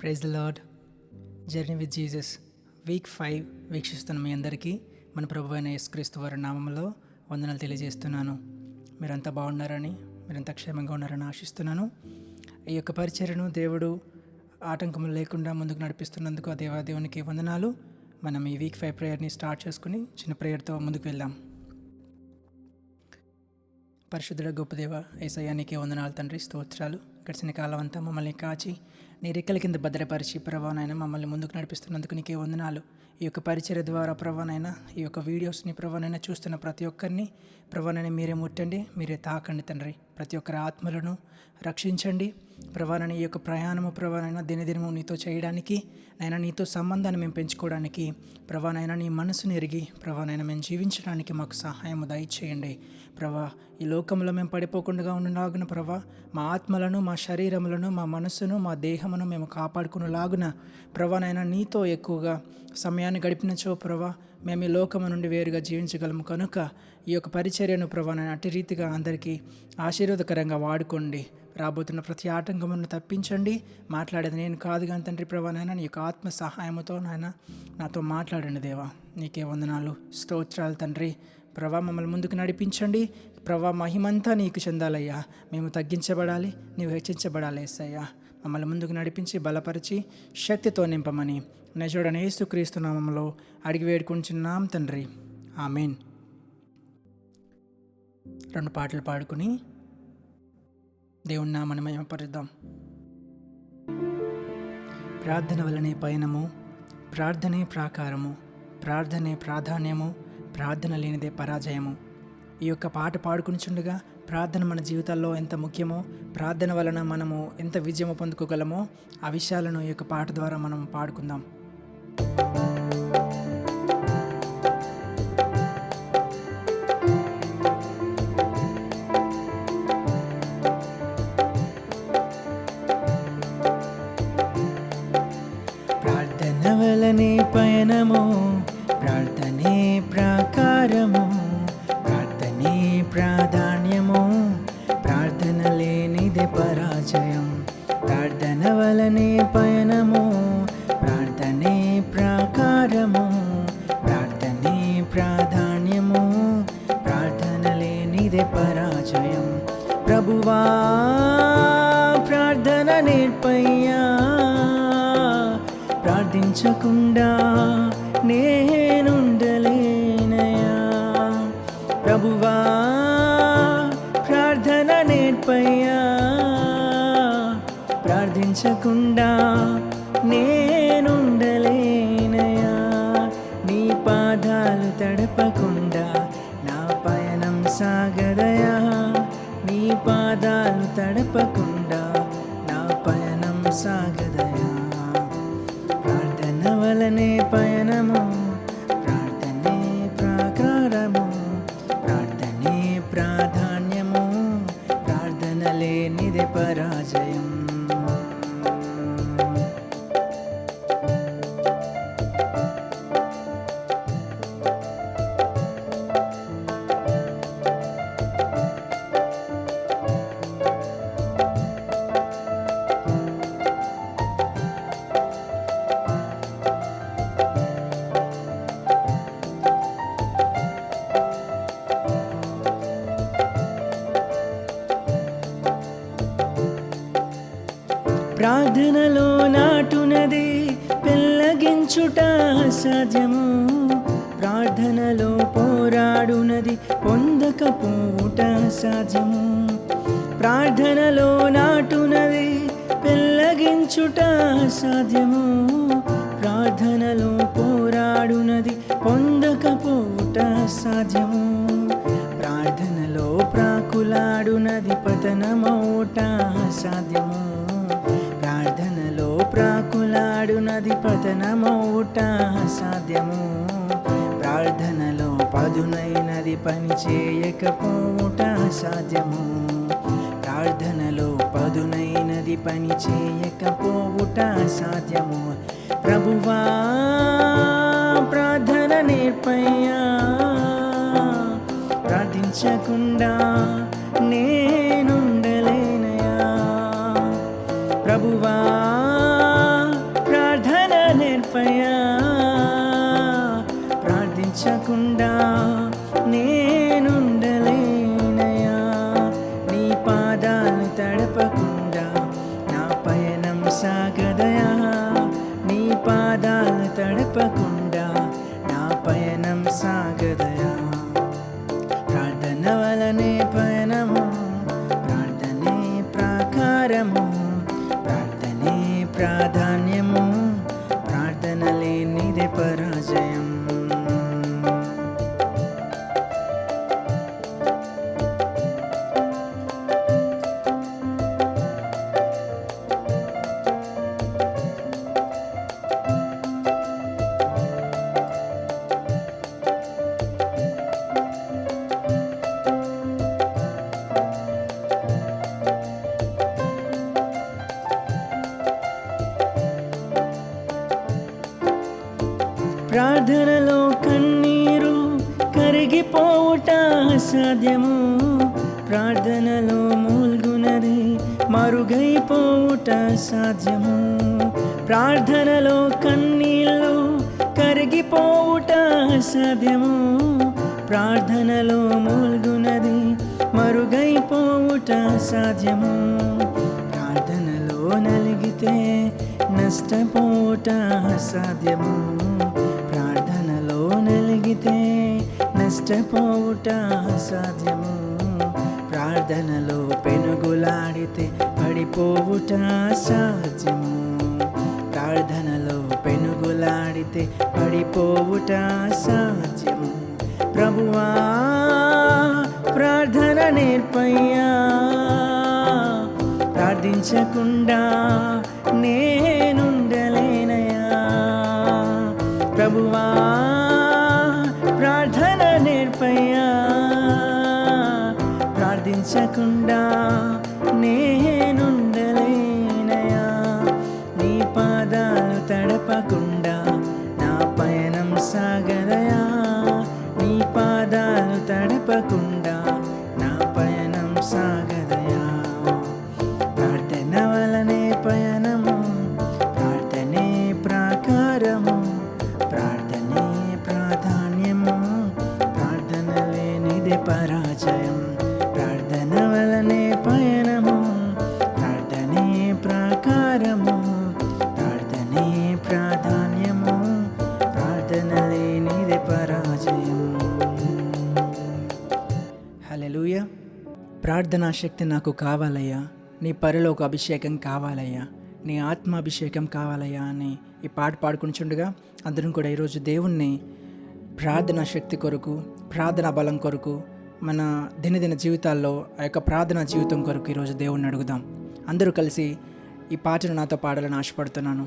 Praise the lord. Journey with Jesus week 5 వీక్షిస్తున్న మీ అందరికీ మన ప్రభు అయిన యేసుక్రీస్తు వారి నామంలో వందనాలు తెలియజేస్తున్నాను. మీరంతా బాగున్నారని, మీరంతా క్షేమంగా ఉన్నారని ఆశిస్తున్నాను. ఈ యొక్క పరిచర్యను దేవుడు ఆటంకములు లేకుండా ముందుకు నడిపిస్తున్నందుకు ఆ దేవాదేవునికి వందనాలు. మనం ఈ వీక్ 5 ప్రేయర్ని స్టార్ట్ చేసుకుని చిన్న ప్రేయర్తో ముందుకు వెళ్దాం. పరిశుద్ధుడ గొప్ప దేవ యేసయ్యా, నీకే వందనాలు తండ్రి, స్తోత్రాలు. గడిచిన కాలం అంతా మమ్మల్ని కాచి నీ రెక్కల కింద భద్రపరిచి ప్రభానైనా మమ్మల్ని ముందుకు నడిపిస్తున్నందుకు నీకే వందనాలు. ఈ యొక్క పరిచర్య ద్వారా ప్రభానైనా ఈ యొక్క వీడియోస్ని ప్రభానైనా చూస్తున్న ప్రతి ఒక్కరిని ప్రభానైనా మీరే ముట్టండి, మీరే తాకండి తండ్రి. ప్రతి ఒక్కరి ఆత్మలను రక్షించండి ప్రభానైనా. ఈ యొక్క ప్రయాణము ప్రభానైనా దినదినము నీతో చేయడానికి నైనా, నీతో సంబంధాన్ని మేము పెంచుకోవడానికి ప్రభానైనా, నీ మనసుని ఎరిగి ప్రభానైనా మేము జీవించడానికి మాకు సహాయం దయచేయండి ప్రభా. ఈ లోకంలో మేము పడిపోకుండా ఉండలాగున ప్రభా, మా ఆత్మలను, మా శరీరములను, మా మనసును, మా దేహమును మేము కాపాడుకునేలాగున ప్రభానైనా నీతో ఎక్కువగా సమయాన్ని గడిపినచో ప్రభా మేము ఈ లోకము నుండి వేరుగా జీవించగలము. కనుక ఈ యొక్క పరిచర్యను ప్రభానైనా అట్టి రీతిగా అందరికీ ఆశీర్వాదకరంగా వాడుకోండి. రాబోతున్న ప్రతి ఆటంకమును తప్పించండి. మాట్లాడేది నేను కాదు కానీ తండ్రి ప్రభానైనా నీ యొక్క ఆత్మ సహాయముతో నాయన నాతో మాట్లాడండి దేవా. నీకే వందనాలు, స్తోత్రాలు తండ్రి. ప్రభా మమ్మల్ని ముందుకు నడిపించండి ప్రభా. మహిమంతా నీకు చెందాలయ్యా. మేము తగ్గించబడాలి, నీవు హెచ్చించబడాలి యేసయ్యా. మమ్మల్ని ముందుకు నడిపించి బలపరిచి శక్తితో నింపమని నజరుడైన యేసుక్రీస్తు నామములో అడిగి వేడుకుంటున్నాం తండ్రి, ఆమేన్. 2 పాటలు పాడుకుని దేవుని నామమును మహిమపరుద్దాం. ప్రార్థన వలనే పయనము, ప్రార్థనే ప్రాకారము, ప్రార్థనే ప్రాధాన్యము, ప్రార్థన లేనిదే పరాజయము. ఈ యొక్క పాట పాడుకునిచుండగా ప్రార్థన మన జీవితాల్లో ఎంత ముఖ్యమో, ప్రార్థన వలన మనము ఎంత విజయము పొందుకోగలమో ఆ విషయాలను ఈ యొక్క పాట ద్వారా మనం పాడుకుందాం. ప్రార్థన వలనే పయనము, ప్రార్థనే ప్రాకారము, ప్రార్థనే ప్రాధాన్యము, ప్రార్థన లేనిదే పరాజయం. ప్రార్థన వలనే పయనము, ప్రార్థనే ప్రాకారము, ప్రార్థనే ప్రాధాన్యము, ప్రార్థన లేనిదే పరాజయం. ప్రభువా ప్రార్థన నేర్పయ్యా, ప్రార్థించకుండా నేనుండలేనయా. ప్రభువా ప్రార్థన నేర్పయ్యా, ప్రార్థించకుండా నేనుండలేనయా. నీ పాదాలు తడపకుండా నా పయనం సాగదయా. నీ పాదాలు తడపకుండా నా పయనం సాగదయా. ప్రార్థన వలనే పయనము, ప్రార్థనే ప్రాకారము, ప్రార్థనే ప్రాధాన్యము, ప్రార్థన లేనిదే పరాజయం. ప్రార్థనలో నాటునది పెళ్ళగించుట అసాధ్యము, ప్రార్థనలో పోరాడునది పొందకపోవుట సాధ్యము. ప్రార్థనలో నాటునది పెళ్ళగించుట అసాధ్యము, ప్రార్థనలో పోరాడునది పొందకపోవుట సాధ్యము. ప్రార్థనలో ప్రాకులాడునది పతనమౌట సాధ్యము, ప్రార్థనలో ప్రాకులాడునది పతనమౌట సాధ్యము. ప్రార్థనలో పదునైనది పని చేయకపోవుట సాధ్యము, ప్రార్థనలో పదునైనది పని చేయకపోవుట సాధ్యము. ప్రభువా ప్రార్థన నేర్పయ్యా, ప్రార్థించకుండా నేనుండలేనయా. ప్రభువా ప్రాధాన్యము, ప్రార్థన లేనిదే పరాజయం. ప్రార్థనలో కన్నీరు కరిగిపోవుట అసాధ్యము, ప్రార్థనలో మూల్గునది మరుగైపోవుట సాధ్యము. ప్రార్థనలో కన్నీళ్ళు కరిగిపోవుట అసాధ్యము, ప్రార్థనలో మూల్గునది మరుగైపోవుట సాధ్యము. ప్రార్థనలో నలిగితే నష్టపోవుట అసాధ్యము, ప్రార్థనలో నలిగితే నష్టపోవుట అసాధ్యము. ప్రార్థనలో పెనుగులాడితే పడిపోవుట అసాధ్యము, ప్రార్థనలో పెనుగులాడితే పడిపోవుట అసాధ్యము. ప్రభువా ప్రార్థన నేర్పయ్యా, ప్రార్థించకుండా నేనుండలేనయ్యా. ప్రభువా ప్రార్థన నేర్పయ్యా, ప్రార్థించకుండా నేనుండలేనయ్యా. నీ పాదాలు తడపకుండా నా పయనం సాగదయా, నీ పాదాలు తడపకుండా నా పయనం సాగదయా. ప్రార్థన వలనే పయనము, ప్రార్థనే ప్రాకారము, ప్రార్థనే ప్రాధాన్యము, ప్రార్థన లేనిదే పరాజయం. ప్రార్థన వలనే పయనము, ప్రార్థనే ప్రాకారము, ప్రార్థనే ప్రాధాన్యము, ప్రార్థన లేనిదే పరాజయం. హల్లెలూయా. ప్రార్థనా శక్తి నాకు కావాలయ్యా, నీ పరలోక అభిషేకం కావాలయ్యా, నీ ఆత్మాభిషేకం కావాలయ్యా అని ఈ పాట పాడుకుంటుండగా అందరం కూడా ఈరోజు దేవుణ్ణి ప్రార్థనా శక్తి కొరకు, ప్రార్థనా బలం కొరకు, మన దినదిన జీవితాల్లో ఆ యొక్క ప్రార్థనా జీవితం కొరకు ఈరోజు దేవుణ్ణి అడుగుదాం. అందరూ కలిసి ఈ పాటను నాతో పాడాలని ఆశపడుతున్నాను.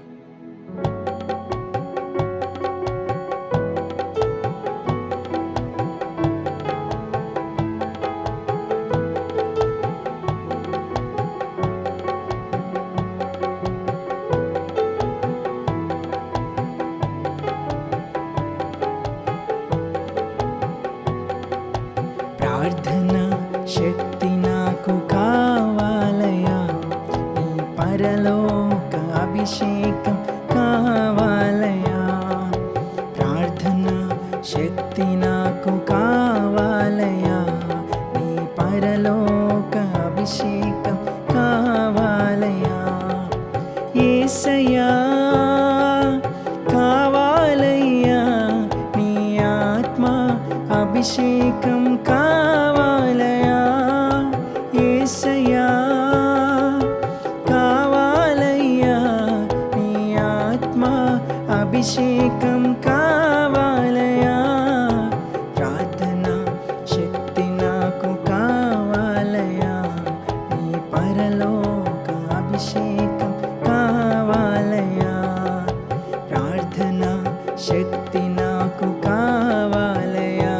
ప్రార్థన శక్తి నాకు కావాలయ్యా, నీ పరలోక అభిషేకం కావాలయ్యా. ప్రార్థన శక్తి నాకు కావాలయ్యా, నీ పరలోక అభిషేకం కావాలయ్యా. యేసయ్యా కావాలయ్యా, నీ ఆత్మ అభిషేకం కావాలయ్యా. యేసయ్యా కావాలయ్యా, నీ ఆత్మ అభిషేకం కావాలయ్యా. ప్రార్థన శక్తి నాకు కావాలయ్యా, నీ పరలోక అభిషేకం కావాలయ్యా. ప్రార్థన శక్తి నాకు కావాలయ్యా,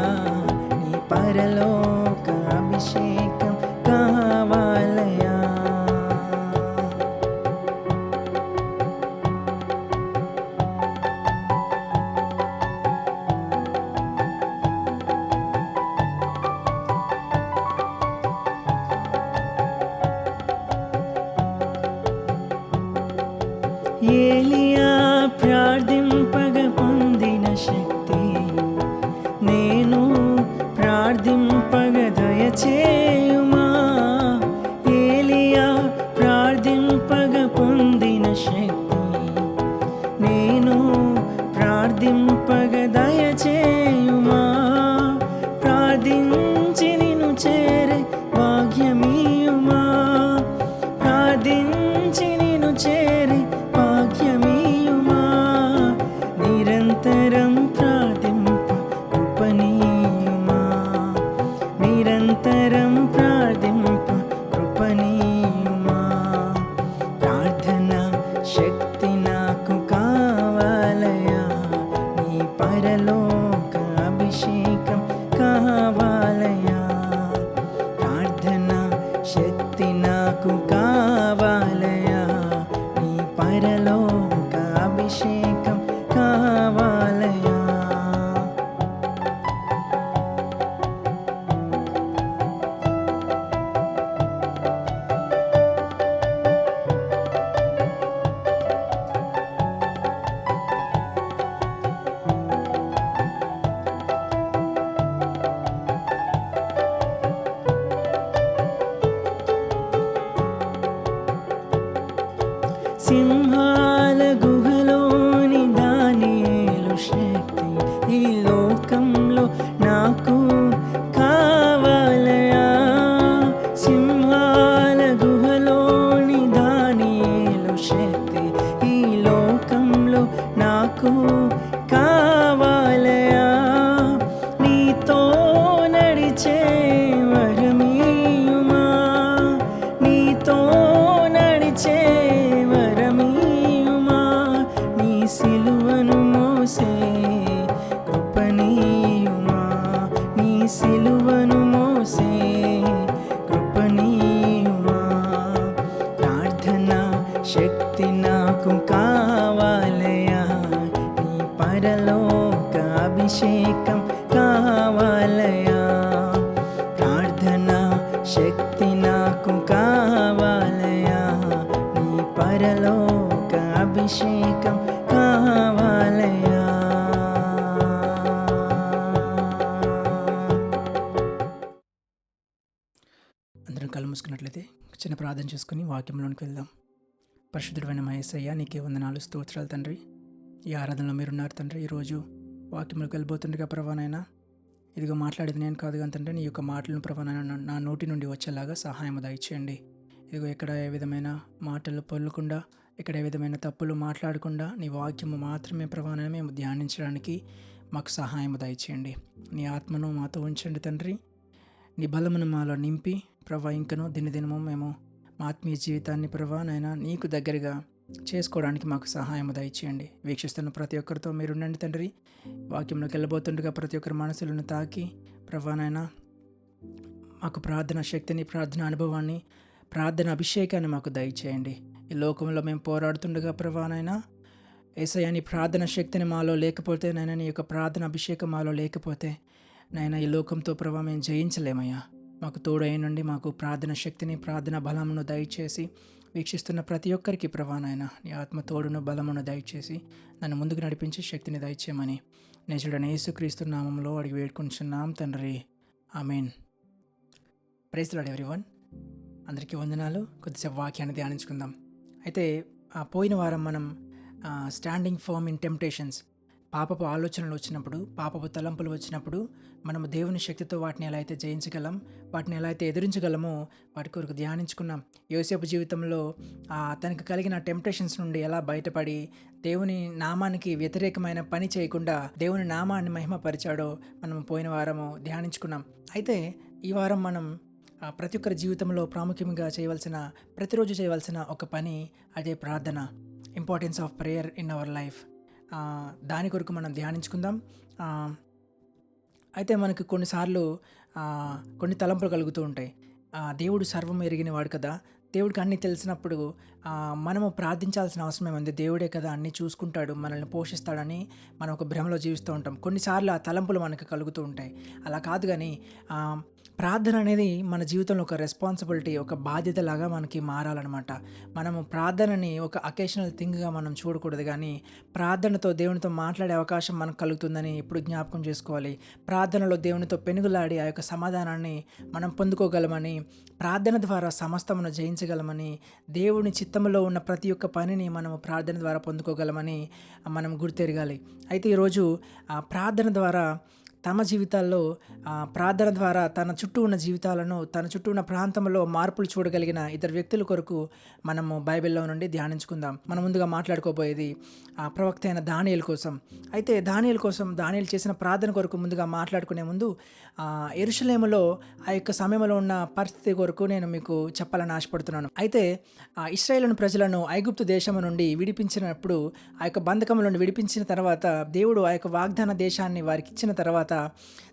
నీ పరలోక అభిషేకం కావాలయ్యా. ఏలియా ప్రార్థింపగ పొందిన శక్తి నేను ప్రార్థింపగ దయచేయుమా. ఏలియా ప్రార్థింపగ పొందిన శక్తి నేను ప్రార్థింపగ దయచేయుమా. ప్రార్థించి నిన్ను చేరే భాగ్యమీయుమా, ప్రార్థించి నిన్ను చేరే శక్తి నాకు కావాలయా, నీ పరలోక అభిషేకం కావాలయా. ప్రార్థన శక్తి నాకు కావాలయా, నీ పరలోక అభిషేకం కావాలయా. సింహాల గుహలోని దానియేలు శక్తి ఈ లోకంలో నాకు కావాలయా. సింహాల గుహలోని దానియేలు శక్తి ఈ లోకంలో నాకు కావాలయా. నీతో నడిచే వరమీయుమా, నీతో నడిచే వరమీయుమా, నీ సిలువను మోసే కృపణీయుమా, నీ సిలువను మోసే కృపణీయుమా. ప్రార్థన శక్తి నాకు కావాలయా, నీ పరలోక అభిషేకం కావాలయా. ప్రార్థన శక్తి నాకు కావాలయా, నీ పరలోక అభిషేకం కావాలయా. అందరం కళ్ళు మూసుకున్నట్లయితే చిన్న ప్రార్థన చేసుకుని వాక్యంలోనికి వెళ్దాం. పరిశుద్ధుడైన మా యేసయ్య, నీకే వందనాలు, స్తోత్రాలు తండ్రి. ఈ ఆరాధనలో మీరున్నారు తండ్రి. ఈరోజు వాక్యంలోకి వెళ్ళిపోతుండగా ప్రభానైనా ఇదిగో మాట్లాడేది నేను కాదు కానీ తండ్రి, నీ యొక్క మాటలను ప్రభానైనా నా నోటి నుండి వచ్చేలాగా సహాయం దయచేయండి. ఇదిగో ఎక్కడ ఏ విధమైన మాటలు పొల్లకుండా, ఇక్కడ ఏ విధమైన తప్పులు మాట్లాడకుండా నీ వాక్యము మాత్రమే ప్రభానైనా మేము ధ్యానించడానికి మాకు సహాయం దయచేయండి. నీ ఆత్మను మాతో ఉంచండి తండ్రి. నీ బలమును మాలో నింపి ప్రభా ఇంకనూ దినదినము మేము మా ఆత్మీయ జీవితాన్ని ప్రభా నైనా నీకు దగ్గరగా చేసుకోవడానికి మాకు సహాయం దయచేయండి. వీక్షిస్తున్న ప్రతి ఒక్కరితో మీరుండండి తండ్రి. వాక్యంలోకి వెళ్ళబోతుండగా ప్రతి ఒక్కరి మనసులను తాకి ప్రభా నైనా మాకు ప్రార్థన శక్తిని, ప్రార్థన అనుభవాన్ని, ప్రార్థన అభిషేకాన్ని మాకు దయచేయండి. ఈ లోకంలో మేము పోరాడుతుండగా ప్రభా నైనా యేసయ్య, నీ ప్రార్థన శక్తిని మాలో లేకపోతే నైనా, నీ యొక్క ప్రార్థన అభిషేకం మాలో లేకపోతే నైనా ఈ లోకంతో ప్రభా మేము జయించలేమయ్యా. మాకు తోడైనండి, మాకు ప్రార్థన శక్తిని, ప్రార్థన బలమును దయచేసి వీక్షిస్తున్న ప్రతి ఒక్కరికి ప్రభా నాయన నీ ఆత్మ తోడును బలమును దయచేసి నన్ను ముందుకు నడిపించి శక్తిని దయచేయమని నేచుడైన యేసుక్రీస్తు నామంలో అడిగి వేడుకుంటున్నాం తండ్రి, amen. Praise the Lord everyone. అందరికీ వందనాలు. కొద్దిసేపు వాక్యాన్ని ధ్యానించుకుందాం. అయితే పోయిన వారం మనం స్టాండింగ్ ఫర్మ్ ఇన్ టెంప్టేషన్స్, పాపపు ఆలోచనలు వచ్చినప్పుడు, పాపపు తలంపులు వచ్చినప్పుడు మనము దేవుని శక్తితో వాటిని ఎలా అయితే జయించగలం, వాటిని ఎలా అయితే ఎదిరించగలమో వాటి కొరకు ధ్యానించుకున్నాం. యోసేపు జీవితంలో తనకు కలిగిన టెంప్టేషన్స్ నుండి ఎలా బయటపడి దేవుని నామానికి వ్యతిరేకమైన పని చేయకుండా దేవుని నామాన్ని మహిమపరిచాడో మనం పోయిన వారము ధ్యానించుకున్నాం. అయితే ఈ వారం మనం ప్రతి ఒక్కరి జీవితంలో ప్రాముఖ్యంగా ప్రతిరోజు చేయవలసిన ఒక పని, అదే ప్రార్థన. Importance of prayer in our life. దాని కొరకు మనం ధ్యానించుకుందాం. అయితే మనకు కొన్నిసార్లు కొన్ని తలంపులు కలుగుతూ ఉంటాయి. దేవుడు సర్వం ఎరిగిన వాడు కదా, దేవుడికి అన్నీ తెలిసినప్పుడు మనము ప్రార్థించాల్సిన అవసరం ఏముంది, దేవుడే కదా అన్నీ చూసుకుంటాడు, మనల్ని పోషిస్తాడని మనం ఒక భ్రమలో జీవిస్తూ ఉంటాం. కొన్నిసార్లు ఆ తలంపులు మనకు కలుగుతూ ఉంటాయి. అలా కాదు కానీ ప్రార్థన అనేది మన జీవితంలో ఒక రెస్పాన్సిబిలిటీ, ఒక బాధ్యతలాగా మనకి మారాలన్నమాట. మనము ప్రార్థనని ఒక అకేషనల్ థింగ్గా మనం చూడకూడదు, కానీ ప్రార్థనతో దేవునితో మాట్లాడే అవకాశం మనకు కలుగుతుందని ఎప్పుడు జ్ఞాపకం చేసుకోవాలి. ప్రార్థనలో దేవునితో పెనుగులాడి ఆ యొక్క సమాధానాన్ని మనం పొందుకోగలమని, ప్రార్థన ద్వారా సమస్తమును జయించగలమని, దేవుని చిత్తంలో ఉన్న ప్రతి ఒక్క పనిని మనము ప్రార్థన ద్వారా పొందుకోగలమని మనం గుర్తెరగాలి. అయితే ఈరోజు ప్రార్థన ద్వారా తమ జీవితాల్లో ప్రార్థన ద్వారా తన చుట్టూ ఉన్న జీవితాలను, తన చుట్టూ ఉన్న ప్రాంతంలో మార్పులు చూడగలిగిన ఇద్దరు వ్యక్తుల కొరకు మనము బైబిల్‌లో నుండి ధ్యానించుకుందాం. మనం ముందుగా మాట్లాడుకోబోయేది ప్రవక్త అయిన దానియేలు కోసం. అయితే దానియేలు చేసిన ప్రార్థన కొరకు ముందుగా మాట్లాడుకునే ముందు యెరూషలేములో ఆ యొక్క సమయంలో ఉన్న పరిస్థితి కొరకు నేను మీకు చెప్పాలని ఆశపడుతున్నాను. అయితే ఇశ్రాయేలు ప్రజలను ఐగుప్తు దేశము నుండి విడిపించినప్పుడు, ఆ యొక్క బంధకం నుండి విడిపించిన తర్వాత, దేవుడు ఆ యొక్క వాగ్దాన దేశాన్ని వారికి ఇచ్చిన తర్వాత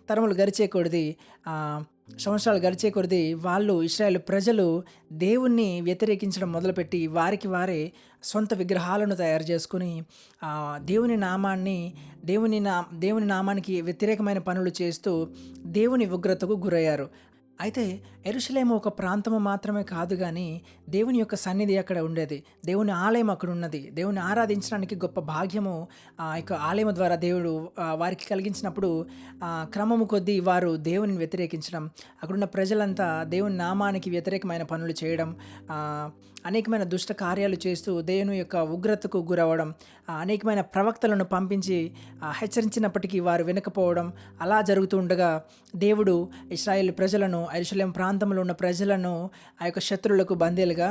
తరములు గడిచే కొద్దీ సంవత్సరాలు గడిచే కొద్దీ వాళ్ళు ఇశ్రాయేలు ప్రజలు దేవుణ్ణి వ్యతిరేకించడం మొదలుపెట్టి వారికి వారే సొంత విగ్రహాలను తయారు చేసుకుని దేవుని నామానికి వ్యతిరేకమైన పనులు చేస్తూ దేవుని ఉగ్రతకు గురయ్యారు. అయితే యెరూషలేము ఒక ప్రాంతము మాత్రమే కాదు కానీ దేవుని యొక్క సన్నిధి అక్కడ ఉండేది. దేవుని ఆలయం అక్కడ ఉన్నది. దేవుని ఆరాధించడానికి గొప్ప భాగ్యము ఆ యొక్క ఆలయం ద్వారా దేవుడు వారికి కలిగించినప్పుడు క్రమము కొద్దీ వారు దేవుని వ్యతిరేకించడం, అక్కడున్న ప్రజలంతా దేవుని నామానికి వ్యతిరేకమైన పనులు చేయడం, అనేకమైన దుష్ట కార్యాలు చేస్తూ దేవుని యొక్క ఉగ్రతకు గురవడం, అనేకమైన ప్రవక్తలను పంపించి హెచ్చరించినప్పటికీ వారు వినకపోవడం, అలా జరుగుతూ ఉండగా దేవుడు ఇశ్రాయేలు ప్రజలను, యెరూషలేము ప్రాంతంలో ఉన్న ప్రజలను ఆ యొక్క శత్రువులకు బందీలుగా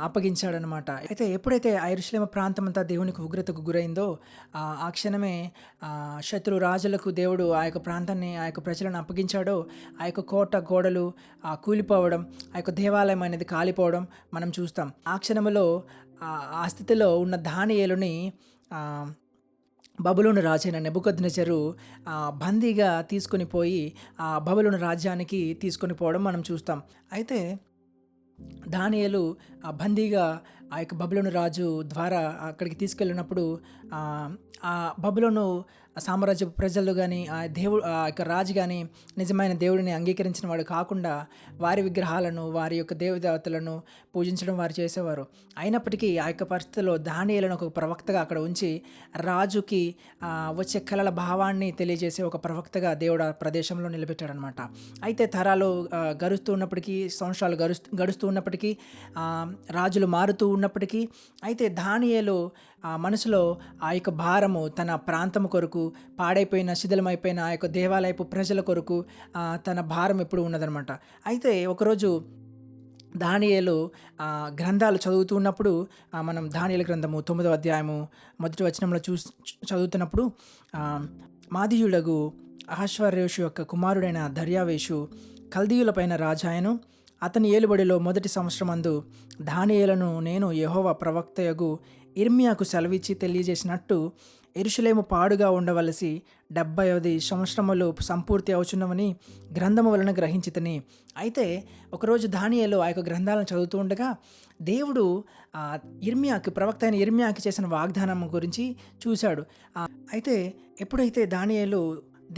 అప్పగించాడనమాట. అయితే ఎప్పుడైతే ఆ యెరూషలేము ప్రాంతం అంతా దేవునికి ఉగ్రతకు గురైందో ఆ క్షణమే శత్రు రాజులకు దేవుడు ఆ యొక్క ప్రాంతాన్ని, ఆ యొక్క ప్రజలను అప్పగించాడో, ఆ యొక్క కోట గోడలు కూలిపోవడం, ఆ యొక్క దేవాలయం అనేది కాలిపోవడం మనం చూస్తాం. ఆ క్షణంలో ఆ స్థితిలో ఉన్న దానియేలుని బబులోను రాజైన నెబుకద్నెజరు బందీగా తీసుకొని పోయి బబులోను రాజ్యానికి తీసుకొని పోవడం మనం చూస్తాం. అయితే దానియేలు బందీగా ఆ యొక్క బబులోను రాజు ద్వారా అక్కడికి తీసుకెళ్ళినప్పుడు ఆ బబులోను సామ్రాజ్య ప్రజలు కానీ ఆ యొక్క రాజు కానీ నిజమైన దేవుడిని అంగీకరించిన వాడు కాకుండా వారి విగ్రహాలను, వారి యొక్క దేవదేవతలను పూజించడం వారు చేసేవారు. అయినప్పటికీ ఆ యొక్క పరిస్థితిలో దానియేలును ఒక ప్రవక్తగా అక్కడ ఉంచి రాజుకి వచ్చే కలల భావాన్ని తెలియజేసే ఒక ప్రవక్తగా దేవుడు ఆ ప్రదేశంలో నిలబెట్టాడనమాట. అయితే తరాలు గడుస్తూ ఉన్నప్పటికీ, సంవత్సరాలు గడుస్తూ ఉన్నప్పటికీ, రాజులు మారుతూ ఉన్నప్పటికీ, అయితే దానియేలు మనసులో ఆ యొక్క భారము తన ప్రాంతం కొరకు, పాడైపోయిన శిథిలమైపోయిన ఆ యొక్క దేవాలయపు ప్రజల కొరకు తన భారం ఎప్పుడు ఉన్నదనమాట. అయితే ఒకరోజు దానియేలు గ్రంథాలు చదువుతూ ఉన్నప్పుడు, మనం దానియేలు గ్రంథము 9వ అధ్యాయము 1వ వచనంలో చదువుతున్నప్పుడు, మాదీయుడగు అహష్వేరోషు యొక్క కుమారుడైన దర్యావేషు కల్దీయులపైన రాజాయను, అతని ఏలుబడిలో మొదటి సంవత్సరమందు దానియేలును నేను యెహోవా ప్రవక్తయగు ఇర్మియాకు సెలవిచ్చి తెలియజేసినట్టు యెరూషలేము పాడుగా ఉండవలసి 70వ సంవత్సరములు సంపూర్తి అవుచున్నవని గ్రంథము వలన గ్రహించితిని. అయితే ఒకరోజు దానియేలు ఆ యొక్క గ్రంథాలను చదువుతూ ఉండగా దేవుడు ప్రవక్త అయిన ఇర్మియాకి చేసిన వాగ్దానం గురించి చూశాడు. అయితే ఎప్పుడైతే దానియేలు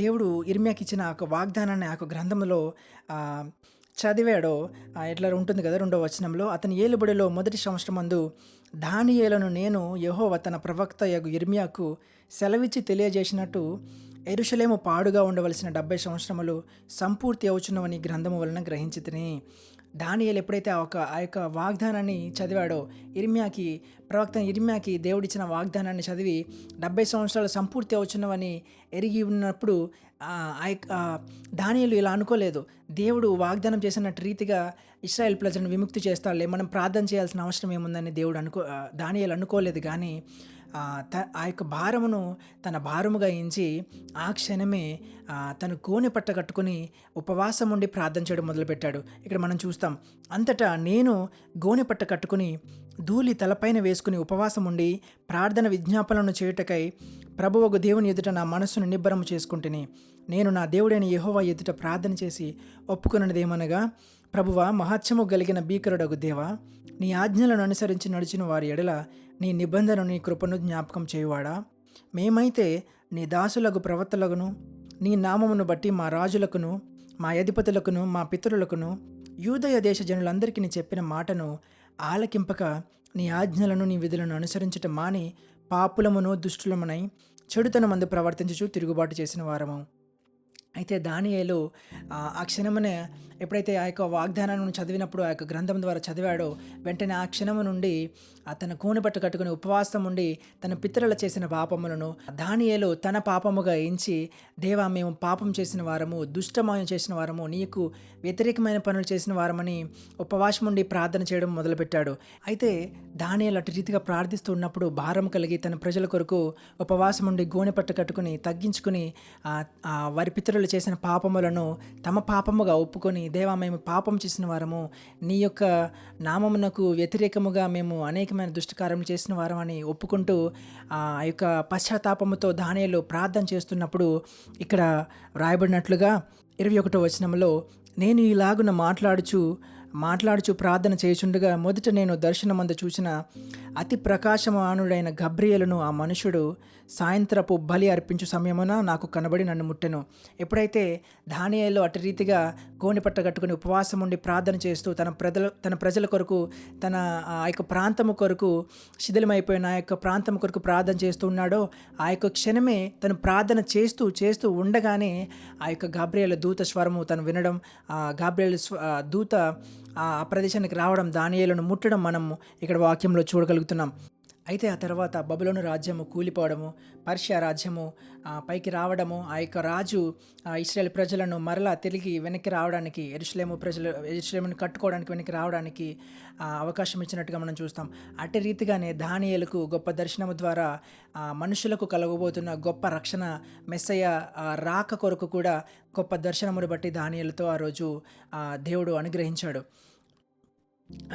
దేవుడు ఇర్మియాకి ఇచ్చిన ఆ వాగ్దానాన్ని ఆ గ్రంథంలో చదివాడో, ఇట్లా ఉంటుంది కదా 2వ వచనంలో, అతని ఏలుబడిలో మొదటి సంవత్సరమందు దానియేలును నేను యెహోవా తన ప్రవక్త యగు ఇర్మియాకు సెలవిచ్చి తెలియజేసినట్టు యెరూషలేము పాడుగా ఉండవలసిన 70 సంవత్సరములు సంపూర్తి అవుచున్నవని గ్రంథము వలన గ్రహించితిని. దానియేలు ఎప్పుడైతే ఆ యొక్క వాగ్దానాన్ని చదివాడో, ప్రవక్త ఇర్మియాకి దేవుడిచ్చిన వాగ్దానాన్ని చదివి 70 సంవత్సరాలు సంపూర్తి అవుచున్నవని ఎరిగి ఉన్నప్పుడు దానియేలు ఇలా అనుకోలేదు. దేవుడు వాగ్దానం చేసినట్టు రీతిగా ఇశ్రాయేల్ ప్రజలను విముక్తి చేస్తాడులే, మనం ప్రార్థన చేయాల్సిన అవసరం ఏముందని దానియేలు అనుకోలేదు. కానీ ఆ యొక్క భారమును తన భారముగా ఎంచి ఆ క్షణమే తను గోనె పట్ట కట్టుకుని ఉపవాసం ఉండి ప్రార్థన చేయడం మొదలుపెట్టాడు. ఇక్కడ మనం చూస్తాం, అంతటా నేను గోనె పట్ట కట్టుకుని ధూళి తలపైన వేసుకుని ఉపవాసం ఉండి ప్రార్థన విజ్ఞాపనలను చేయుటకై ప్రభువగు దేవుని ఎదుట నా మనస్సును నిబ్బరము చేసుకుంటుని, నేను నా దేవుడైన యెహోవా ఎదుట ప్రార్థన చేసి ఒప్పుకున్నదేమనగా, ప్రభువా, మహత్యము కలిగిన భీకరుడగు దేవా, నీ ఆజ్ఞలను అనుసరించి నడిచిన వారి ఎడల నీ నిబంధనను, నీ కృపను జ్ఞాపకం చేయువాడా, మేమైతే నీ దాసులకు ప్రవక్తలకును నీ నామమును బట్టి మా రాజులకును మా అధిపతులకును మా పితరులకును యూదయ దేశ జనులందరికీ నీ చెప్పిన మాటను ఆలకింపక నీ ఆజ్ఞలను నీ విధులను అనుసరించటం మాని పాపులమును దుష్టులమునై చెడుతనమందు ప్రవర్తించుచు తిరుగుబాటు చేసిన వారము. అయితే దానియేలు ఆ క్షణమునే ఎప్పుడైతే ఆ యొక్క వాగ్దానాన్ని చదివినప్పుడు, ఆ యొక్క గ్రంథం ద్వారా చదివాడో, వెంటనే ఆ క్షణము నుండి తన గోనెపట్టు కట్టుకుని ఉపవాసం ఉండి తన పితరులు చేసిన పాపములను దానియేలు తన పాపముగా ఎంచి, దేవా మేము పాపం చేసిన వారము, దుష్టమయం చేసిన వారము, నీకు వ్యతిరేకమైన పనులు చేసిన వారమని ఉపవాసం ఉండి ప్రార్థన చేయడం మొదలుపెట్టాడు. అయితే దానియేలు అటు రీతిగా ప్రార్థిస్తూ ఉన్నప్పుడు భారం కలిగి తన ప్రజల కొరకు ఉపవాసం ఉండి గోనెపట్టు కట్టుకుని తగ్గించుకుని వారి పితరులు చేసిన పాపములను తమ పాపముగా ఒప్పుకొని, దేవా మేము పాపం చేసిన వారము, నీ యొక్క నామమునకు వ్యతిరేకముగా మేము అనేకమైన దుష్టకార్యం చేసిన వారమని ఒప్పుకుంటూ ఆ యొక్క పశ్చాత్తాపముతో దానియేలు ప్రార్థన చేస్తున్నప్పుడు ఇక్కడ వ్రాయబడినట్లుగా 21వ వచనంలో, నేను ఇలాగున మాట్లాడుచు ప్రార్థన చేయుచుండగా మొదట నేను దర్శనమందు చూసిన అతి ప్రకాశమానుడైన గబ్రియేలును ఆ మనుషుడు సాయంత్రపు బలి అర్పించు సమయమున నాకు కనబడి నన్ను ముట్టెను. ఎప్పుడైతే దానియేలు అటు రీతిగా గోనెపట్ట కట్టుకుని ఉపవాసం ఉండి ప్రార్థన చేస్తూ తన ప్రజల కొరకు, తన ఆ యొక్క ప్రాంతము కొరకు, శిథిలమైపోయిన ఆ యొక్క ప్రాంతం కొరకు ప్రార్థన చేస్తూ ఉన్నాడో, ఆ యొక్క క్షణమే తను ప్రార్థన చేస్తూ ఉండగానే ఆ యొక్క గాబ్రియేలు దూత స్వరము తను వినడం, ఆ గాబ్రియేలు దూత ఆ ప్రదేశానికి రావడం, దానియేలును ముట్టడం మనం ఇక్కడ వాక్యంలో చూడగలుగుతున్నాం. అయితే ఆ తర్వాత బబులోను రాజ్యము కూలిపోవడము, పర్షియా రాజ్యము పైకి రావడము, ఆ యొక్క రాజు ఇశ్రాయేల్ ప్రజలను మరలా తిరిగి వెనక్కి రావడానికి, యెరూషలేమును కట్టుకోవడానికి వెనక్కి రావడానికి అవకాశం ఇచ్చినట్టుగా మనం చూస్తాం. అట్టి రీతిగానే దానియేలుకు గొప్ప దర్శనము ద్వారా మనుషులకు కలగబోతున్న గొప్ప రక్షణ మెస్సయ్య రాక కొరకు కూడా గొప్ప దర్శనమును బట్టి దానియేలుతో ఆ రోజు దేవుడు అనుగ్రహించాడు.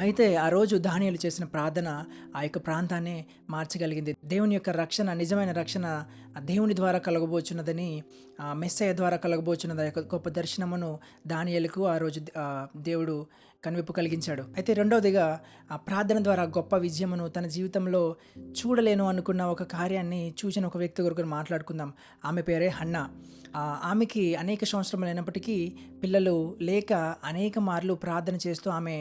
అయితే ఆ రోజు దానియేలు చేసిన ప్రార్థన ఆ యొక్క ప్రాంతాన్ని మార్చగలిగింది. దేవుని యొక్క రక్షణ, నిజమైన రక్షణ దేవుని ద్వారా కలగబోచున్నదని, మెస్సయ్య ద్వారా కలగబోచున్నది యొక్క గొప్ప దర్శనమును దానియేలుకు ఆ రోజు దేవుడు కనువిప్పు కలిగించాడు. అయితే రెండవదిగా ఆ ప్రార్థన ద్వారా గొప్ప విజయమును తన జీవితంలో చూడలేను అనుకున్న ఒక కార్యాన్ని చూసిన ఒక వ్యక్తి కొరకు మాట్లాడుకుందాం. ఆమె పేరే హన్నా. ఆమెకి అనేక సంవత్సరములు అయినప్పటికీ పిల్లలు లేక అనేక మార్లు ప్రార్థన చేస్తూ ఆమె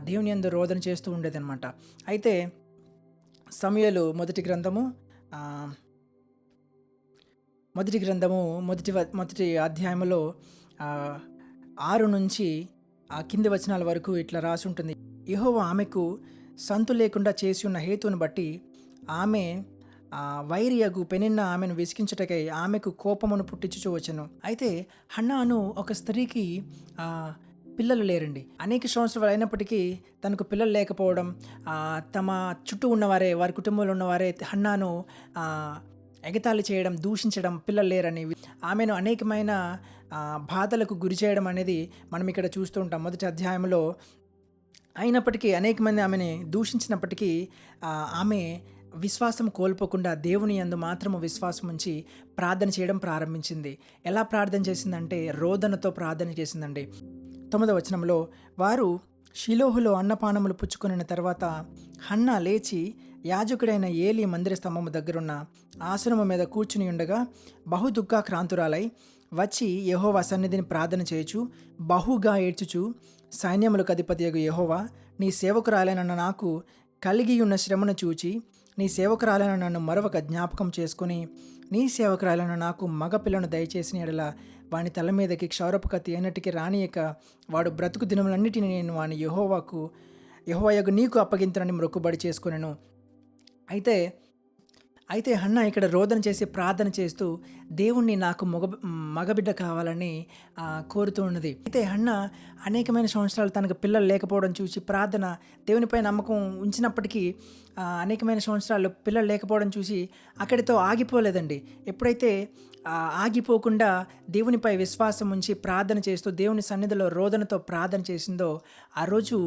దేవుని యందు రోదన చేస్తూ ఉండేదన్నమాట. అయితే సమూయేలు మొదటి గ్రంథము మొదటి అధ్యాయంలో 6 నుంచి కింది వచనాల వరకు ఇట్లా రాసి ఉంటుంది. యెహోవా ఆమెకు సంతు లేకుండా చేసి ఉన్న హేతువును బట్టి ఆమె వైరియగు పెనిన్న ఆమెను విసిగించుటకై ఆమెకు కోపమును పుట్టించుచూ వచ్చెను. అయితే హన్నాను ఒక స్త్రీకి పిల్లలు లేరండి. అనేక సంవత్సరాలు అయినప్పటికీ తనకు పిల్లలు లేకపోవడం, తమ చుట్టూ ఉన్నవారే, వారి కుటుంబంలో ఉన్నవారే హన్నాను ఎగతాళి చేయడం, దూషించడం, పిల్లలు లేరని ఆమెను అనేకమైన బాధలకు గురి చేయడం అనేది మనం ఇక్కడ చూస్తూ ఉంటాం మొదటి అధ్యాయంలో. అయినప్పటికీ అనేక మంది ఆమెని దూషించినప్పటికీ ఆమె విశ్వాసం కోల్పోకుండా దేవుని యందు మాత్రము విశ్వాసం ఉంచి ప్రార్థన చేయడం ప్రారంభించింది. ఎలా ప్రార్థన చేసిందంటే రోదనతో ప్రార్థన చేసిందండి. 9వ వచనంలో, వారు షిలోహులో అన్నపానములు పుచ్చుకొనిన తర్వాత హన్నా లేచి యాజకుడైన ఏలీ మందిర స్తంభము దగ్గరున్న ఆసనము మీద కూర్చుని ఉండగా బహు దుఃఖాక్రాంతురాలై వచ్చి యెహోవా సన్నిధిని ప్రార్థన చేయుచు బహుగా ఏడ్చుచు, సైన్యములకు అధిపతియగు యెహోవా, నీ సేవకురాలైన నాకు కలిగి ఉన్న శ్రమను చూచి నీ సేవకురాలైన నన్ను మరొక జ్ఞాపకం చేసుకుని నీ సేవకురాలైన నాకు మగపిల్లను దయచేసిన ఎడల వాని తల మీదకి క్షౌరపు కత్తి ఎన్నటికి రానియక వాడు బ్రతుకు దినములన్నిటిని నేను వాని యెహోవాయగు నీకు అప్పగింతనని మొక్కుబడి చేసుకునేను. అయితే హన్నా ఇక్కడ రోదన చేసి ప్రార్థన చేస్తూ దేవుణ్ణి నాకు మగబిడ్డ కావాలని కోరుతూ ఉన్నది. అయితే హన్నా అనేకమైన సంవత్సరాలు తనకు పిల్లలు లేకపోవడం చూసి ప్రార్థన, దేవునిపై నమ్మకం ఉంచినప్పటికీ అనేకమైన సంవత్సరాలు పిల్లలు లేకపోవడం చూసి అక్కడితో ఆగిపోలేదండి. ఎప్పుడైతే ఆగిపోకుండా దేవునిపై విశ్వాసం ఉంచి ప్రార్థన చేస్తూ దేవుని సన్నిధిలో రోదనతో ప్రార్థన చేసిందో ఆ రోజు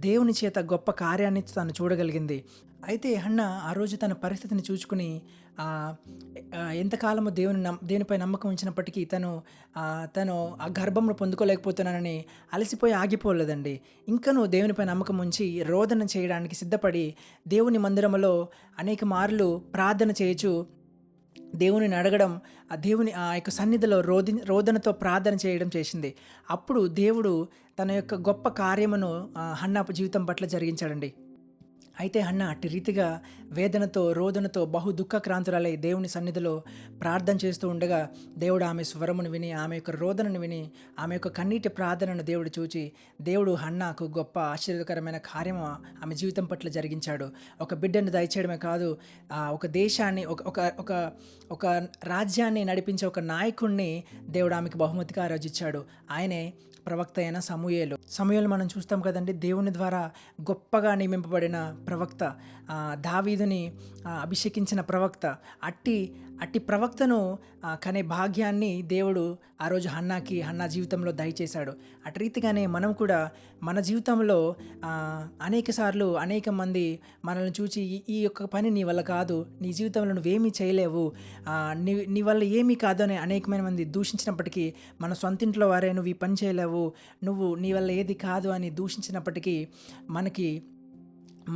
దేవుని చేత గొప్ప కార్యాన్ని తను చూడగలిగింది. అయితే హన్నా ఆ రోజు తన పరిస్థితిని చూసుకుని ఎంతకాలము దేవునిపై నమ్మకం ఉంచినప్పటికీ తను ఆ గర్భమును పొందుకోలేకపోతున్నానని అలసిపోయి ఆగిపోలేదండి. ఇంకనూ దేవునిపై నమ్మకం ఉంచి రోదన చేయడానికి సిద్ధపడి దేవుని మందిరములో అనేక మార్లు ప్రార్థన చేయొచ్చు, దేవునిని అడగడం, దేవుని ఆ యొక్క సన్నిధిలో రోదనతో ప్రార్థన చేయడం చేసింది. అప్పుడు దేవుడు తన యొక్క గొప్ప కార్యమును హన్నా జీవితం పట్ల జరిగించాడండి. అయితే హన్న అట్టి రీతిగా వేదనతో రోదనతో బహు దుఃఖక్రాంతురాలై దేవుని సన్నిధిలో ప్రార్థన చేస్తూ ఉండగా దేవుడు ఆమె స్వరమును విని ఆమె యొక్క రోదనను విని ఆమె యొక్క కన్నీటి ప్రార్థనను దేవుడు చూచి దేవుడు హన్నాకు గొప్ప ఆశ్చర్యకరమైన కార్యము ఆమె జీవితం పట్ల జరిగించాడు. ఒక బిడ్డను దయచేయడమే కాదు, ఒక దేశాన్ని ఒక ఒక ఒక ఒక రాజ్యాన్ని నడిపించే ఒక నాయకుడిని దేవుడు ఆమెకు బహుమతిగా ఆ రోజు ఇచ్చాడు. ఆయనే ప్రవక్త అయిన సమూయేలు మనం చూస్తాం కదండి. దేవుని ద్వారా గొప్పగా నియమింపబడిన ప్రవక్త, దావీదుని అభిషేకించిన ప్రవక్త. అట్టి అట్టి ప్రవక్తను కనే భాగ్యాన్ని దేవుడు ఆ రోజు హన్నా జీవితంలో దయచేశాడు. అటు రీతిగానే మనం కూడా మన జీవితంలో అనేక సార్లు అనేక మంది మనల్ని చూసి ఈ యొక్క పని నీ వల్ల కాదు, నీ జీవితంలో నువ్వేమీ చేయలేవు, నీ వల్ల ఏమీ కాదు అని అనేకమైన మంది దూషించినప్పటికీ, మన సొంతింట్లో వారే నువ్వు ఈ పని చేయలేవు, నీ వల్ల ఏది కాదు అని దూషించినప్పటికీ మనకి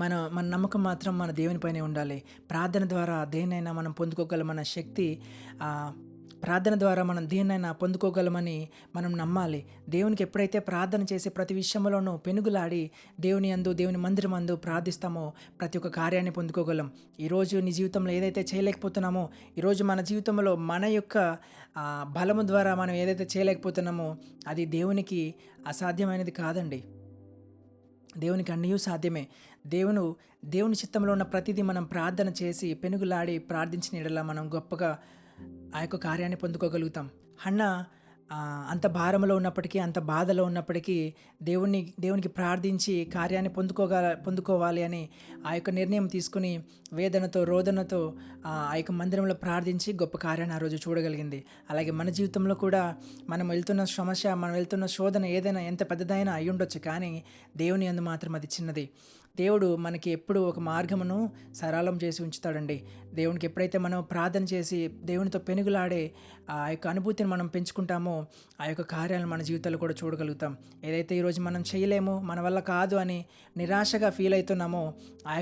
మన మన నమ్మకం మాత్రం మన దేవునిపైనే ఉండాలి. ప్రార్థన ద్వారా దేన్నైనా మనం పొందుకోగలమన్న శక్తి, ప్రార్థన ద్వారా మనం దేన్నైనా పొందుకోగలమని మనం నమ్మాలి. దేవునికి ఎప్పుడైతే ప్రార్థన చేసే ప్రతి విషయంలోనూ పెనుగులాడి దేవుని మందిరమందు ప్రార్థిస్తామో ప్రతి ఒక్క కార్యాన్ని పొందుకోగలం. ఈరోజు నీ జీవితంలో ఏదైతే చేయలేకపోతున్నామో, ఈరోజు మన జీవితంలో మన యొక్క బలము ద్వారా మనం ఏదైతే చేయలేకపోతున్నామో అది దేవునికి అసాధ్యమైనది కాదండి. దేవునికి అన్నీ సాధ్యమే. దేవుని చిత్తంలో ఉన్న ప్రతిదీ మనం ప్రార్థన చేసి పెనుగులాడి ప్రార్థించిన యెడల మనం గొప్పగా ఆ యొక్క కార్యాన్ని పొందుకోగలుగుతాం. హన్న అంత భారంలో ఉన్నప్పటికీ, అంత బాధలో ఉన్నప్పటికీ దేవునికి ప్రార్థించి కార్యాన్ని పొందుకోవాలి అని ఆ యొక్క నిర్ణయం తీసుకుని వేదనతో రోదనతో ఆ యొక్క మందిరంలో ప్రార్థించి గొప్ప కార్యాన్ని ఆ రోజు చూడగలిగింది. అలాగే మన జీవితంలో కూడా మనం వెళ్తున్న సమస్య, మనం వెళ్తున్న శోధన ఏదైనా ఎంత పెద్దదైనా అయి ఉండొచ్చు, కానీ దేవుని యందు మాత్రం అది చిన్నది. దేవుడు మనకి ఎప్పుడు ఒక మార్గమును సరళం చేసి ఉంచుతాడండి. దేవునికి ఎప్పుడైతే మనం ప్రార్థన చేసి దేవునితో పెనుగులాడే ఆ యొక్క అనుభూతిని మనం పెంచుకుంటామో ఆ యొక్క కార్యాలను మన జీవితాల్లో కూడా చూడగలుగుతాం. ఏదైతే ఈరోజు మనం చేయలేము, మన వల్ల కాదు అని నిరాశగా ఫీల్ అవుతున్నామో ఆ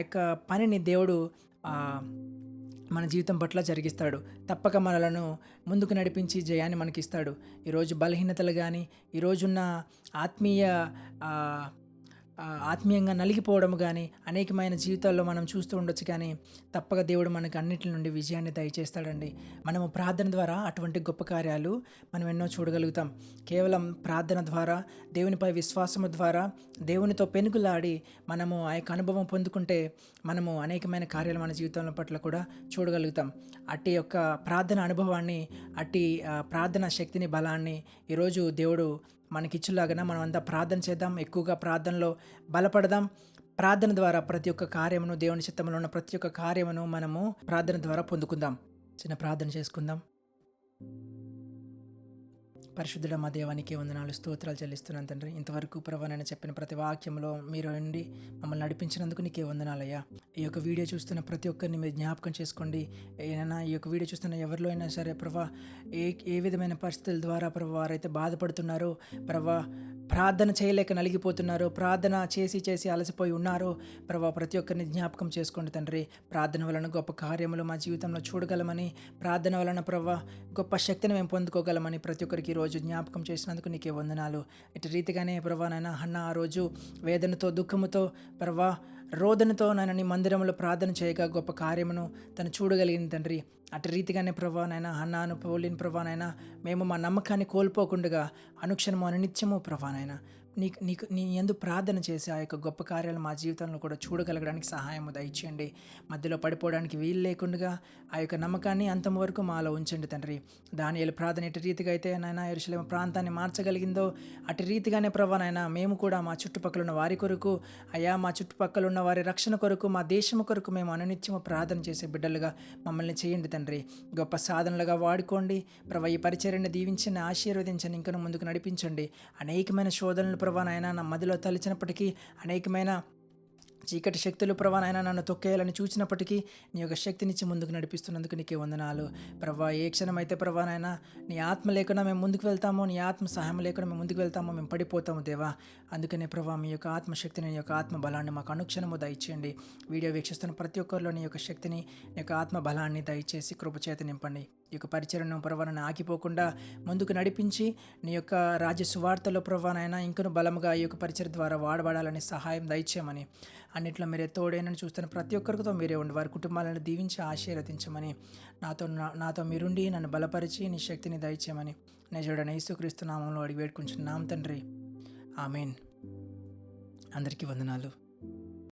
యొక్క పనిని దేవుడు మన జీవితం పట్ల జరిగిస్తాడు. తప్పక మనలను ముందుకు నడిపించి జయాన్ని మనకిస్తాడు. ఈరోజు బలహీనతలు కానీ, ఈరోజున్న ఆత్మీయంగా నలిగిపోవడం కానీ అనేకమైన జీవితాల్లో మనం చూస్తూ ఉండొచ్చు, కానీ తప్పక దేవుడు మనకు అన్నిటి నుండి విజయాన్ని దయచేస్తాడండి. మనము ప్రార్థన ద్వారా అటువంటి గొప్ప కార్యాలు మనం ఎన్నో చూడగలుగుతాం. కేవలం ప్రార్థన ద్వారా, దేవునిపై విశ్వాసము ద్వారా, దేవునితో పెనుగులాడి మనము ఆ యొక్క అనుభవం పొందుకుంటే మనము అనేకమైన కార్యాలు మన జీవితంలో పట్ల కూడా చూడగలుగుతాం. అట్టి యొక్క ప్రార్థన అనుభవాన్ని, అట్టి ప్రార్థన శక్తిని, బలాన్ని ఈరోజు దేవుడు మనకిచ్చులాగా మనం అంతా ప్రార్థన చేద్దాం. ఎక్కువగా ప్రార్థనలో బలపడదాం. ప్రార్థన ద్వారా ప్రతి ఒక్క కార్యమును, దేవుని చిత్తంలో ఉన్న ప్రతి ఒక్క కార్యమును మనము ప్రార్థన ద్వారా పొందుకుందాం. చిన్న ప్రార్థన చేసుకుందాం. పరిశుద్ధుడ మా దేవానికి వందనాలు, స్తోత్రాలు చెల్లిస్తున్నాను తండ్రి. ఇంతవరకు ప్రభా నేను చెప్పిన ప్రతి వాక్యంలో మీరు ఉండి మమ్మల్ని నడిపించినందుకు నీకే వందనాలయ్యా. ఈ యొక్క వీడియో చూస్తున్న ప్రతి ఒక్కరిని మీరు జ్ఞాపకం చేసుకోండి. ఏదైనా ఈ యొక్క వీడియో చూస్తున్న ఎవరిలో అయినా సరే ప్రభా ఏ విధమైన పరిస్థితుల ద్వారా ప్రభా వారైతే బాధపడుతున్నారో, ప్రభా ప్రార్థన చేయలేక నలిగిపోతున్నారు, ప్రార్థన చేసి అలసిపోయి ఉన్నారు ప్రభా, ప్రతి ఒక్కరిని జ్ఞాపకం చేసుకోండి తండ్రి. ప్రార్థన వలన గొప్ప కార్యములు మా జీవితంలో చూడగలమని, ప్రార్థన వలన ప్రభా గొప్ప శక్తిని మేము పొందుకోగలమని ప్రతి ఒక్కరికి ఈరోజు జ్ఞాపకం చేసినందుకు నీకే వందనాలు. ఇటు రీతిగానే ప్రభా నాయన హన్న ఆ రోజు వేదనతో, దుఃఖముతో, ప్రభా రోదనతో నాయన నీ మందిరంలో ప్రార్థన చేయగా గొప్ప కార్యమును తను చూడగలిగింది తండ్రి. అటు రీతిగానే ప్రభా నాయన హన్నాను పోలిన ప్రభా నాయన మేము మా నమ్మకాన్ని కోల్పోకుండా అనుక్షణము అనునిత్యము ప్రభా నాయన నీ యందు ప్రార్థన చేసి ఆ యొక్క గొప్ప కార్యాలు మా జీవితంలో కూడా చూడగలగడానికి సహాయము దయచేయండి. మధ్యలో పడిపోవడానికి వీలు లేకుండా ఆ యొక్క నమ్మకాన్ని అంతం వరకు మాలో ఉంచండి తండ్రి. దానియేలు ప్రార్థన ఎటు రీతిగా అయితే నాయన యెరూషలేము ప్రాంతాన్ని మార్చగలిగిందో అటు రీతిగానే ప్రభా నాయన మేము కూడా మా చుట్టుపక్కల ఉన్న వారి కొరకు, అయా మా చుట్టుపక్కల ఉన్న వారి రక్షణ కొరకు, మా దేశము కొరకు మేము అనునిత్యము ప్రార్థన చేసే బిడ్డలుగా మమ్మల్ని చేయండి తండ్రి. గొప్ప సాధనలుగా వాడుకోండి ప్రభా. ఈ పరిచర్యను దీవించండి, ఆశీర్వదించండి, ఇంకా ముందుకు నడిపించండి. అనేకమైన శోధనలు ప్రభా నాయన నా మధ్యలో తలిచినప్పటికీ, అనేకమైన చీకటి శక్తులు ప్రభా నాయన నన్ను తొక్కేయాలని చూసినప్పటికీ నీ యొక్క శక్తినిచ్చి ముందుకు నడిపిస్తున్నందుకు నీకే వందనాలు ప్రభా. ఏ క్షణమైతే ప్రభా నాయన నీ ఆత్మ లేకుండా మేము ముందుకు వెళ్తామో, నీ ఆత్మ సహాయం లేకుండా మేము ముందుకు వెళ్తామో మేము పడిపోతాము దేవా. అందుకనే ప్రభా మీ యొక్క ఆత్మశక్తిని, నీ యొక్క ఆత్మ బలాన్ని మాకు అనుక్షణము దయచేయండి. వీడియో వీక్షిస్తున్న ప్రతి ఒక్కరిలో నీ యొక్క శక్తిని, నీ యొక్క ఆత్మ బలాన్ని దయచేసి కృపచేత నింపండి. ఈ యొక్క పరిచయను ప్రభావాన్ని ఆగిపోకుండా ముందుకు నడిపించి నీ యొక్క రాజ్య సువార్తలో ప్రభానైనా ఇంకను బలముగా ఈ యొక్క పరిచయ ద్వారా వాడబడాలని సహాయం దయచేయమని, అన్నిట్లో మీరే తోడేనని చూస్తున్న ప్రతి ఒక్కరితో మీరే ఉండి వారి కుటుంబాలను దీవించి ఆశీర్వదించమని, నాతో మీరుండి నన్ను బలపరిచి నీ శక్తిని దయచేయమని నిజుడైన యేసుక్రీస్తు నామంలో అడిగి వేడుకుంటున్నాం తండ్రి. ఆమేన్. అందరికీ వందనాలు.